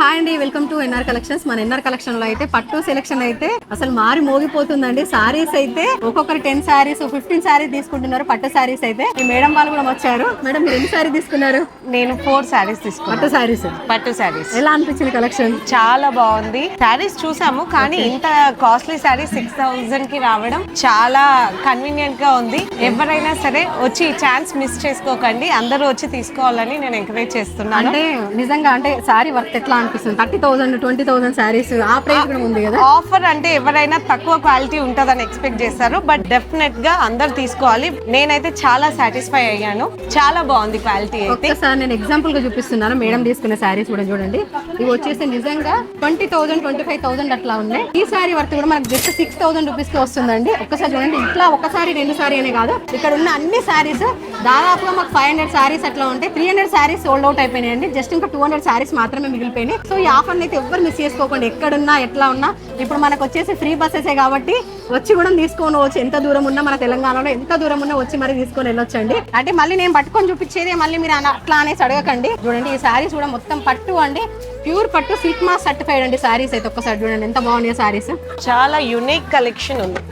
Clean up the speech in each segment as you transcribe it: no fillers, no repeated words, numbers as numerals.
Hi అండి, welcome to NR collections. మన NR collection లో అయితే పట్టు సెలెక్షన్ అయితే అసలు మారి మోగిపోతుందండి. సారీస్ అయితే ఒక్కొక్కరు 10 సారీస్ 15 సారీస్ తీసుకుంటున్నారు. పట్టు సారీస్ అయితే ఈ మేడం వాళ్ళు కూడా వచ్చారు. మేడం మీరు ఎన్ని సారీ తీసుకున్నారు? నేను 4 సారీస్ తీసుకున్నాను. పట్టు సారీస్ ఎలా అనిపించింది కలెక్షన్? చాలా బాగుంది. సారీస్ చూసాము కానీ ఇంత కాస్ట్లీ సారీ 6000 కి రావడం చాలా కన్వీనియంట్ గా ఉంది. ఎవరైనా సరే వచ్చి ఈ ఛాన్స్ మిస్ చేసుకోకండి. అందరూ వచ్చి తీసుకోవాలని నేను ఎంకరేజ్ చేస్తున్నాను. అంటే నిజంగా అంటే సారీ వర్త్ ఎట్లా అనిపిస్తుంది? 30,000 20,000 సారీస్ ఆ ప్రైస్ కూడా ఉంది కదా. ఆఫర్ అంటే ఎవరైనా తక్కువ క్వాలిటీ ఉంటుందని ఎక్స్పెక్ట్ చేస్తారు, బట్ డెఫినెట్ గా అందరు తీసుకోవాలి. నేనైతే చాలా సాటిస్ఫై అయ్యాను. చాలా బాగుంది క్వాలిటీ అయితే. ఒక్కసారి నేను ఎగ్జాంపుల్ గా చూపిస్తున్నాను. మేడం తీసుకున్న సారీస్ కూడా చూడండి. ఇవి వచ్చేసి నిజంగా 20,000 25,000 అట్లా ఉన్నాయి. ఈ సారీ వర్త్ కూడా మనకు జస్ట్ 6,000 రూపీస్ కి వస్తుందండి. ఒక్కసారి చూడండి, ఇట్లా ఒకసారి 2 సారీ అనే కాదు, ఇక్కడ ఉన్న అన్ని సారీస్ దాదాపుగా మాకు 500 సారీస్ అట్లా ఉంటాయి. 300 సారీస్ సోల్డ్ అవుట్ అయిపోయినాయండి. జస్ట్ ఇంకా 200 సారీస్ మాత్రమే మిగిలిపోయినాయి. సో ఈ ఆఫర్ అయితే ఎవ్వరు మిస్ చేసుకోకండి. ఎక్కడున్నా ఎట్లా ఉన్నా ఇప్పుడు మనకు వచ్చేసి ఫ్రీ బస్సెసే కాబట్టి వచ్చి కూడా తీసుకొని వచ్చు. ఎంత దూరం ఉన్నా మన తెలంగాణలో ఎంత దూరం ఉన్నా వచ్చి మరి తీసుకొని వెళ్ళొచ్చండి. అంటే మళ్ళీ నేను పట్టుకొని చూపించేది మళ్ళీ మీరు అట్లా అనేసి అడగకండి. చూడండి ఈ సారీస్ కూడా మొత్తం పట్టు అండి, ప్యూర్ పట్టు సిల్క్ మాస్ సర్టిఫైడ్ అండి. సారీస్ అయితే ఒక్కసారి చూడండి ఎంత బాగున్నాయి సారీస్. చాలా యూనిక్ కలెక్షన్ ఉంది.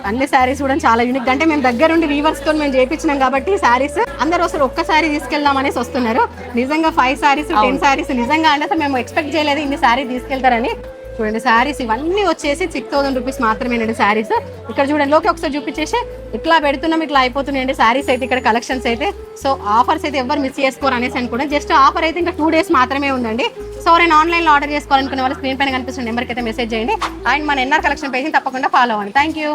అన్ని సారీస్ కూడా చాలా యూనిక్. అంటే మేము దగ్గరుండి వీవర్స్ తో మేము చేయించినాం కాబట్టి సారీస్ అందరూ అసలు ఒక్కసారి తీసుకెళ్దాం అనేసి వస్తున్నారు. నిజంగా 5 సారీస్ 10 సారీస్ నిజంగా అంటే మేము ఎక్స్పెక్ట్ చేయలేదు ఇన్ని సారీ తీసుకెళ్తారని. చూడండి సారీస్ ఇవన్నీ వచ్చేసి 6,000 రూపీస్ మాత్రమేనండి సారీస్. ఇక్కడ చూడండి లోకి ఒకసారి చూపించేసి ఇట్లా పెడుతున్నాం, ఇట్లా అయిపోతున్నాయండి సారీస్ అయితే ఇక్కడ కలెక్షన్స్ అయితే. సో ఆఫర్స్ అయితే ఎవరు మిస్ చేసుకోరు అనేసి అనుకున్నా. జస్ట్ ఆఫర్ అయితే ఇంకా 2 డేస్ మాత్రమే ఉందండి. సో నేను ఆన్లైన్లో ఆర్డర్ చేసుకోవాలనుకునే వాళ్ళు స్క్రీన్ పైన కనిపిస్తున్న నెంబర్కి అయితే మెసేజ్ చేయండి. అండ్ మన ఎన్ఆర్ కలెక్షన్ పేజ్ని తప్పకుండా ఫాలో అవ్వండి. Thank you.